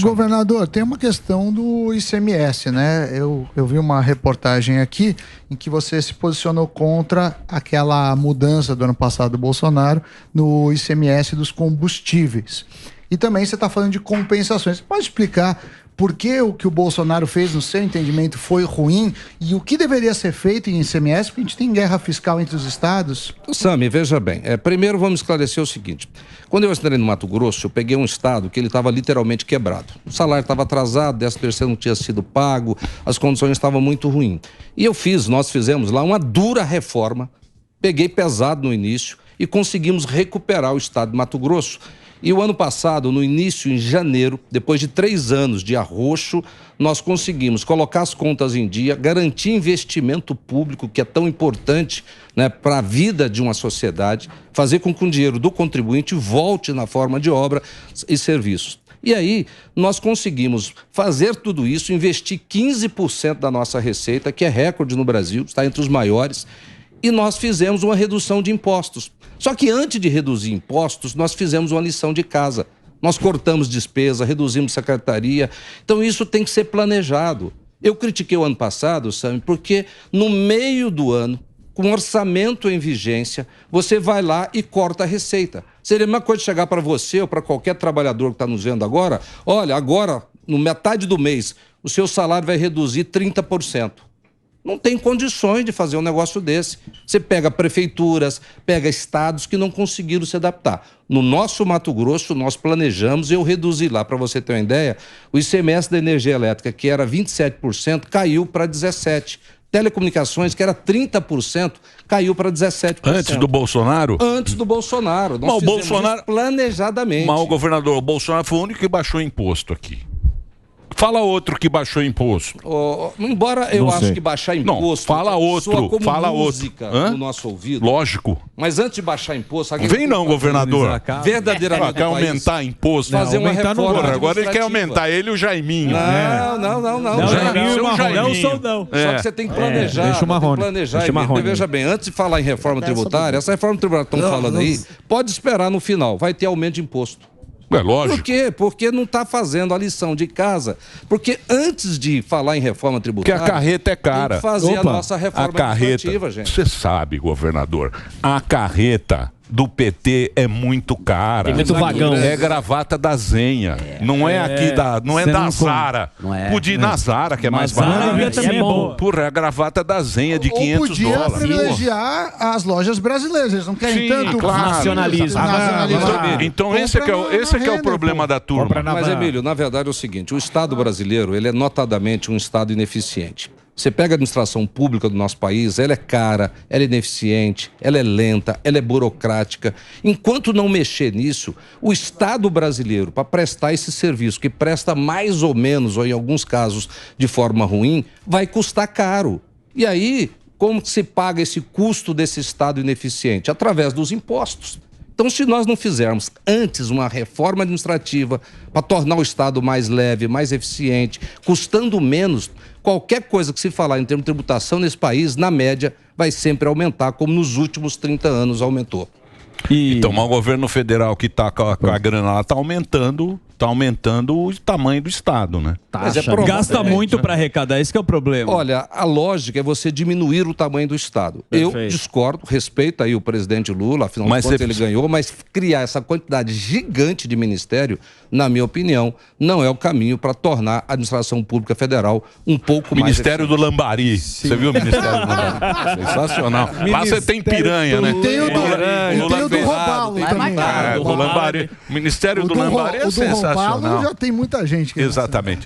Governador, tem uma questão do ICMS, né? Eu vi uma reportagem aqui em que você se posicionou contra aquela mudança do ano passado do Bolsonaro no ICMS dos combustíveis. E também você está falando de compensações. Você pode explicar por que o que o Bolsonaro fez, no seu entendimento, foi ruim e o que deveria ser feito em ICMS, porque a gente tem guerra fiscal entre os estados? Sami, veja bem, primeiro vamos esclarecer o seguinte. Quando eu entrei no Mato Grosso, eu peguei um estado que ele estava literalmente quebrado. O salário estava atrasado, 13º não tinha sido pago, as condições estavam muito ruins. E nós fizemos lá uma dura reforma, peguei pesado no início e conseguimos recuperar o estado de Mato Grosso. E o ano passado, no início, em janeiro, depois de 3 anos de arroxo, nós conseguimos colocar as contas em dia, garantir investimento público, que é tão importante, né, para a vida de uma sociedade, fazer com que o dinheiro do contribuinte volte na forma de obra e serviços. E aí, nós conseguimos fazer tudo isso, investir 15% da nossa receita, que é recorde no Brasil, está entre os maiores, e nós fizemos uma redução de impostos. Só que antes de reduzir impostos, nós fizemos uma lição de casa. Nós cortamos despesa, reduzimos secretaria. Então isso tem que ser planejado. Eu critiquei o ano passado, Sami, porque no meio do ano, com orçamento em vigência, você vai lá e corta a receita. Seria a mesma coisa chegar para você ou para qualquer trabalhador que está nos vendo agora, olha, agora, no metade do mês, o seu salário vai reduzir 30%. Não tem condições de fazer um negócio desse. Você pega prefeituras, pega estados que não conseguiram se adaptar. No nosso Mato Grosso, nós planejamos, eu reduzi lá, para você ter uma ideia, o ICMS da energia elétrica, que era 27%, caiu para 17%. Telecomunicações, que era 30%, caiu para 17%. Antes do Bolsonaro? Antes do Bolsonaro. Nós fizemos Bolsonaro planejadamente. Mas o governador, o Bolsonaro foi o único que baixou imposto aqui. Fala outro que baixou imposto. Embora eu acho que baixar imposto... Não, fala outro. Soa como fala música outro. No nosso ouvido. Lógico. Mas antes de baixar imposto... Vem não, governador. Verdadeiramente quer aumentar imposto. Fazer uma reforma agora ele quer aumentar ele e o Jaiminho. Não. Jaiminho não sou não. Só que você tem que planejar. Deixa o Marrone. Veja bem, antes de falar em reforma tributária, essa reforma tributária que estão falando aí, pode esperar no final. Vai ter aumento de imposto. É lógico. Por quê? Porque não está fazendo a lição de casa. Porque antes de falar em reforma tributária... Porque a carreta é cara. Tem que fazer a nossa reforma administrativa, gente. Você sabe, governador, a carreta do PT é muito cara. Tem muito vagão. É gravata da Zenha. Não é aqui da... Não é da Zara. Não é. Podia ir na Zara, que é mais barato. Também é bom. Porra, é a gravata da Zenha de $500. Podia privilegiar as lojas brasileiras. Eles não querem tanto nacionalismo. Então esse é o problema da turma. Mas, Emílio, na verdade é o seguinte, o Estado brasileiro, ele é notadamente um Estado ineficiente. Você pega a administração pública do nosso país, ela é cara, ela é ineficiente, ela é lenta, ela é burocrática. Enquanto não mexer nisso, o Estado brasileiro, para prestar esse serviço, que presta mais ou menos, ou em alguns casos de forma ruim, vai custar caro. E aí, como se paga esse custo desse Estado ineficiente? Através dos impostos. Então, se nós não fizermos antes uma reforma administrativa para tornar o Estado mais leve, mais eficiente, custando menos, qualquer coisa que se falar em termos de tributação nesse país, na média, vai sempre aumentar, como nos últimos 30 anos aumentou. Então, o governo federal que está com a grana lá está aumentando o tamanho do Estado, né? Mas gasta muito para arrecadar, esse que é o problema. Olha, a lógica é você diminuir o tamanho do Estado. Perfeito. Eu discordo, respeito aí o presidente Lula, afinal de contas ele ganhou, mas criar essa quantidade gigante de ministério, na minha opinião, não é o caminho para tornar a administração pública federal um pouco mais Ministério do Lambari. Você viu o Ministério do Lambari? Sensacional. Lá você tem piranha, né? Tem o do Robalo também. O Ministério do Lambari é sensacional. Já tem muita gente. Exatamente.